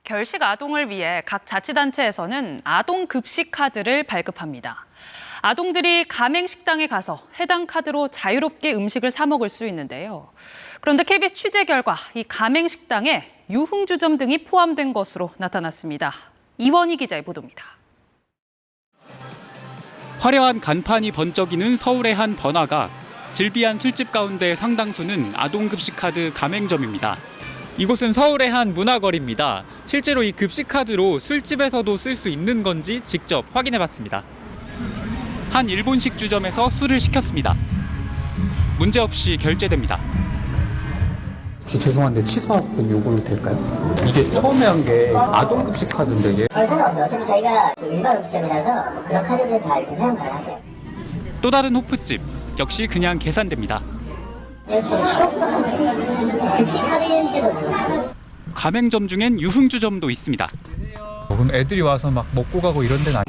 결식 아동을 위해 각 자치단체에서는 아동 급식 카드를 발급합니다. 아동들이 가맹식당에 가서 해당 카드로 자유롭게 음식을 사 먹을 수 있는데요. 그런데 KBS 취재 결과 이 가맹식당에 유흥주점 등이 포함된 것으로 나타났습니다. 이원희 기자의 보도입니다. 화려한 간판이 번쩍이는 서울의 한 번화가, 즐비한 술집 가운데 상당수는 아동급식카드 가맹점입니다. 이곳은 서울의 한 문화거리입니다. 실제로 이 급식카드로 술집에서도 쓸 수 있는 건지 직접 확인해봤습니다. 한 일본식 주점에서 술을 시켰습니다. 문제없이 결제됩니다. 죄송한데 취소하고 요구도 될까요? 이게 처음에 한 게 아동급식 카드인데 이게 상관없어요. 어차피 저희가 일반 음식점이라서 뭐 그런 카드들 다 이렇게 사용 가능하세요. 또 다른 호프집, 역시 그냥 계산됩니다. 급식 카드인지도 몰랐어요. 가맹점 중엔 유흥주점도 있습니다. 그럼 애들이 와서 막 먹고 가고 이런 데는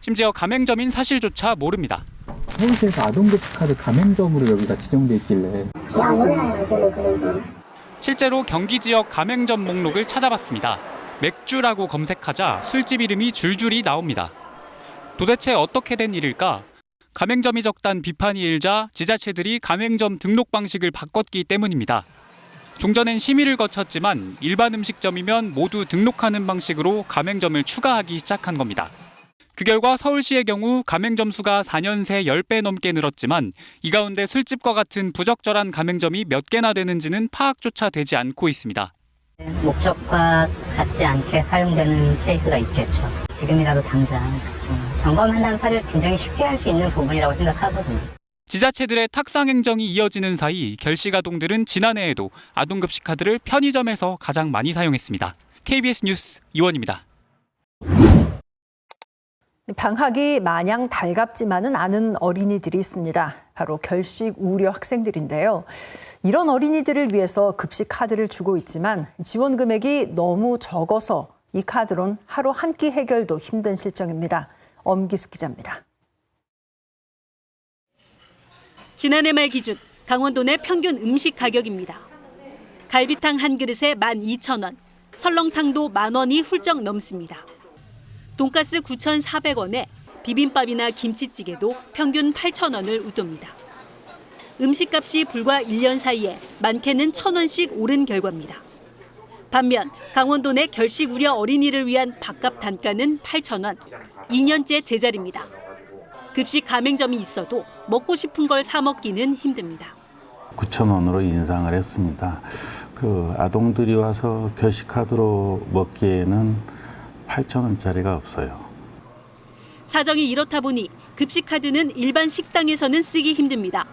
심지어 가맹점인 사실조차 모릅니다. 서울시에서 아동급식 카드 가맹점으로 여기가 지정돼 있길래 몰라요. 저는 그런 거. 실제로 경기 지역 가맹점 목록을 찾아봤습니다. 맥주라고 검색하자 술집 이름이 줄줄이 나옵니다. 도대체 어떻게 된 일일까? 가맹점이 적단 비판이 일자 지자체들이 가맹점 등록 방식을 바꿨기 때문입니다. 종전엔 심의를 거쳤지만 일반 음식점이면 모두 등록하는 방식으로 가맹점을 추가하기 시작한 겁니다. 그 결과 서울시의 경우 가맹점 수가 4년 새 10배 넘게 늘었지만 이 가운데 술집과 같은 부적절한 가맹점이 몇 개나 되는지는 파악조차 되지 않고 있습니다. 목적과 같지 않게 사용되는 케이스가 있겠죠. 지금이라도 당장 점검한다는 사실 굉장히 쉽게 할 수 있는 부분이라고 생각하거든요. 지자체들의 탁상 행정이 이어지는 사이 결식 아동들은 지난해에도 아동급식 카드를 편의점에서 가장 많이 사용했습니다. KBS 뉴스 이원입니다. 방학이 마냥 달갑지만은 않은 어린이들이 있습니다. 바로 결식 우려 학생들인데요. 이런 어린이들을 위해서 급식 카드를 주고 있지만 지원 금액이 너무 적어서 이 카드론 하루 한 끼 해결도 힘든 실정입니다. 엄기숙 기자입니다. 지난해 말 기준 강원도 내 평균 음식 가격입니다. 갈비탕 한 그릇에 12,000원, 설렁탕도 10,000원이 훌쩍 넘습니다. 돈가스 9,400원에 비빔밥이나 김치찌개도 평균 8,000원을 웃돕니다. 음식값이 불과 1년 사이에 많게는 1,000원씩 오른 결과입니다. 반면 강원도 내 결식 우려 어린이를 위한 밥값 단가는 8,000원, 2년째 제자리입니다. 급식 가맹점이 있어도 먹고 싶은 걸 사 먹기는 힘듭니다. 9,000원으로 인상을 했습니다. 아동들이 와서 결식 카드로 먹기에는 8,000원짜리가 없어요. 사정이 이렇다 보니 급식 카드는 일반 식당에서는 쓰기 힘듭니다.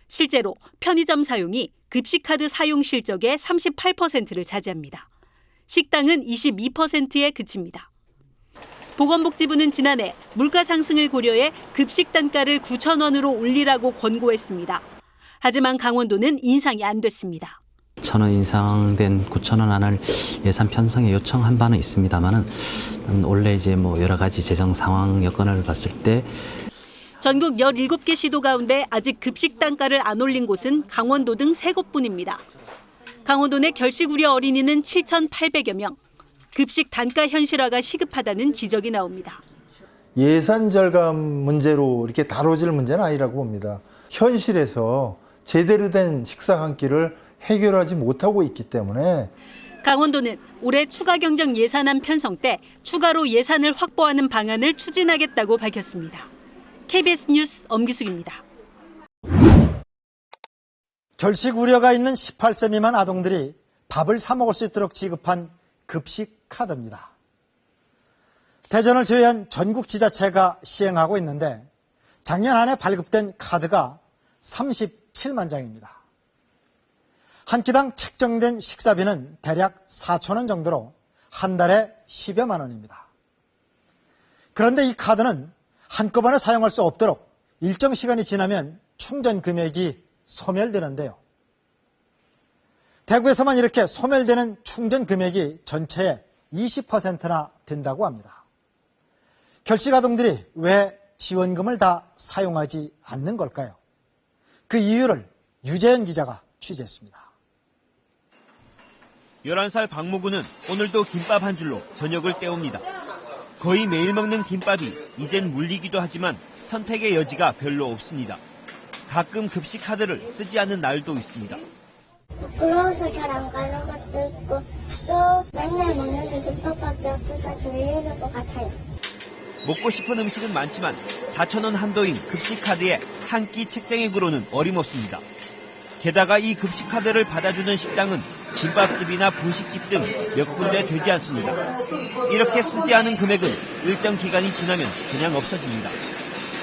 실제로 편의점 사용이 급식 카드 사용 실적의 38%를 차지합니다. 식당은 22%에 그칩니다. 보건복지부는 지난해 물가 상승을 고려해 급식 단가를 9,000원으로 올리라고 권고했습니다. 하지만 강원도는 인상이 안 됐습니다. 1,000원 인상된 9,000원 안을 예산 편성에 요청한 바는 있습니다만은 원래 이제 여러 가지 재정 상황 여건을 봤을 때 전국 17개 시도 가운데 아직 급식 단가를 안 올린 곳은 강원도 등 3곳뿐입니다. 강원도 내 결식 우려 어린이는 7,800여 명. 급식 단가 현실화가 시급하다는 지적이 나옵니다. 예산 절감 문제로 이렇게 다뤄질 문제는 아니라고 봅니다. 현실에서 제대로 된 식사 한 끼를 해결하지 못하고 있기 때문에 강원도는 올해 추가 경정 예산안 편성 때 추가로 예산을 확보하는 방안을 추진하겠다고 밝혔습니다. KBS 뉴스 엄기숙입니다. 결식 우려가 있는 18세 미만 아동들이 밥을 사 먹을 수 있도록 지급한 급식 카드입니다. 대전을 제외한 전국 지자체가 시행하고 있는데 작년 한 해 발급된 카드가 37만 장입니다. 한 끼당 책정된 식사비는 대략 4,000원 정도로 한 달에 10여만 원입니다. 그런데 이 카드는 한꺼번에 사용할 수 없도록 일정 시간이 지나면 충전 금액이 소멸되는데요. 대구에서만 이렇게 소멸되는 충전 금액이 전체의 20%나 된다고 합니다. 결식 아동들이 왜 지원금을 다 사용하지 않는 걸까요? 그 이유를 유재현 기자가 취재했습니다. 11살 박모구는 오늘도 김밥 한 줄로 저녁을 때웁니다. 거의 매일 먹는 김밥이 이젠 물리기도 하지만 선택의 여지가 별로 없습니다. 가끔 급식 카드를 쓰지 않는 날도 있습니다. 부끄러워서 잘 안 가는 것도 있고 또 맨날 먹는데 김밥밖에 없어서 질리는 것 같아요. 먹고 싶은 음식은 많지만 4,000원 한도인 급식 카드에 한 끼 책정액으로는 어림없습니다. 게다가 이 급식 카드를 받아주는 식당은 김밥집이나 분식집 등 몇 군데 되지 않습니다. 이렇게 쓰지 않은 금액은 일정 기간이 지나면 그냥 없어집니다.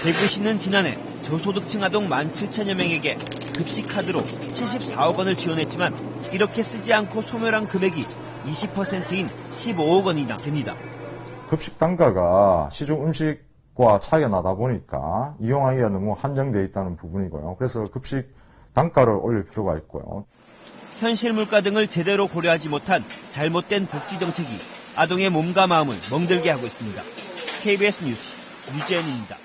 대구시는 지난해 저소득층 아동 17,000여 명에게 급식 카드로 74억 원을 지원했지만 이렇게 쓰지 않고 소멸한 금액이 20%인 15억 원이나 됩니다. 급식 단가가 시중 음식과 차이가 나다 보니까 이용하기가 너무 한정되어 있다는 부분이고요. 그래서 급식 단가를 올릴 필요가 있고요. 현실 물가 등을 제대로 고려하지 못한 잘못된 복지 정책이 아동의 몸과 마음을 멍들게 하고 있습니다. KBS 뉴스 유재현입니다.